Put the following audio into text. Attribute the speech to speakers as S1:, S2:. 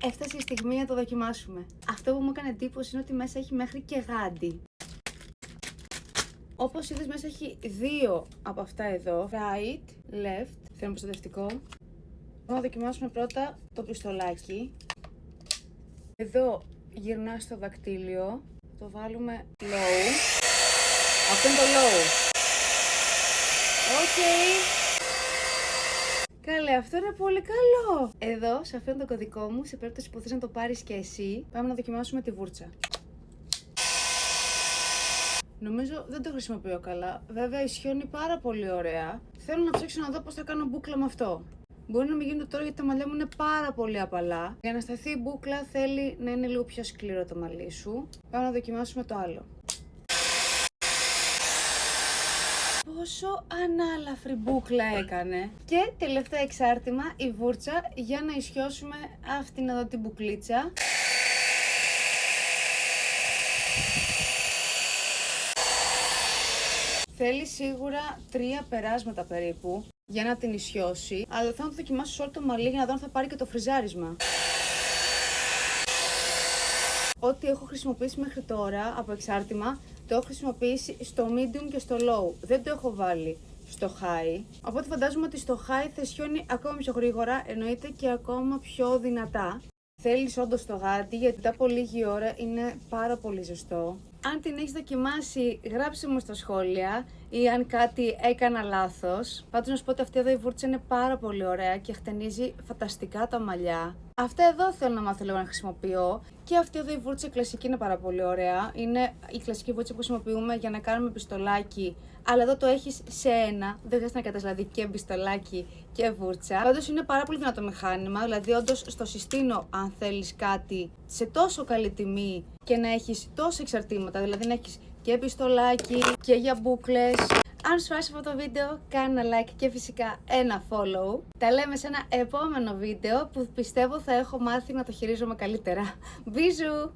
S1: Έφτασε η στιγμή να το δοκιμάσουμε. Αυτό που μου έκανε εντύπωση είναι ότι μέσα έχει μέχρι και γάντι. Όπως είδες, μέσα έχει δύο από αυτά εδώ. Right, left. Θέλω προστατευτικό. Να δοκιμάσουμε πρώτα το πιστολάκι. Εδώ γυρνά στο δακτύλιο. Το βάλουμε low. Αυτό είναι το low. Οκ. Καλέ, αυτό είναι πολύ καλό. Εδώ, σε αυτό είναι το κωδικό μου, σε περίπτωση που θες να το πάρεις και εσύ. Πάμε να δοκιμάσουμε τη βούρτσα. Νομίζω δεν το χρησιμοποιώ καλά. Βέβαια, ισιώνει πάρα πολύ ωραία. Θέλω να ψάξω να δω πώς θα κάνω μπούκλα με αυτό. Μπορεί να μην γίνεται τώρα γιατί τα μαλλιά μου είναι πάρα πολύ απαλά. Για να σταθεί η μπούκλα θέλει να είναι λίγο πιο σκληρό το μαλλί σου. Πάμε να δοκιμάσουμε το άλλο. Πόσο ανάλαφρη μπούκλα έκανε. Και τελευταίο εξάρτημα, η βούρτσα, για να ισιώσουμε αυτήν εδώ την μπουκλίτσα. Θέλει σίγουρα 3 περάσματα περίπου για να την ισιώσει, αλλά θα το δοκιμάσω σε όλο το μαλλί για να δω αν θα πάρει και το φριζάρισμα. Ό,τι έχω χρησιμοποιήσει μέχρι τώρα από εξάρτημα, το έχω χρησιμοποιήσει στο medium και στο low. Δεν το έχω βάλει στο high. Οπότε φαντάζομαι ότι στο high θα ισιώνει ακόμα πιο γρήγορα, εννοείται και ακόμα πιο δυνατά. Θέλεις όντως το γάντι, γιατί μετά από λίγη ώρα είναι πάρα πολύ ζεστό. Αν την έχεις δοκιμάσει, γράψε μου στα σχόλια ή αν κάτι έκανα λάθος. Πάντως να σου πω ότι αυτή εδώ η βούρτσα είναι πάρα πολύ ωραία και χτενίζει φανταστικά τα μαλλιά. Αυτά εδώ θέλω να μάθω λίγο να χρησιμοποιώ. Και αυτή εδώ η βούρτσα κλασική είναι πάρα πολύ ωραία. Είναι η κλασική βούρτσα που χρησιμοποιούμε για να κάνουμε πιστολάκι. Αλλά εδώ το έχεις σε ένα. Δεν χρειάζεται να κατας δηλαδή και πιστολάκι και βούρτσα. Πάντως είναι πάρα πολύ δυνατό μηχάνημα. Δηλαδή, όντως στο συστήνω αν θέλεις κάτι σε τόσο καλή τιμή και να έχεις τόσα εξαρτήματα. Δηλαδή να έχεις και πιστολάκι και για μπούκλες. Αν σου άρεσε αυτό το βίντεο, κάνε ένα like και φυσικά ένα follow. Τα λέμε σε ένα επόμενο βίντεο που πιστεύω θα έχω μάθει να το χειρίζομαι καλύτερα. Μπίζου!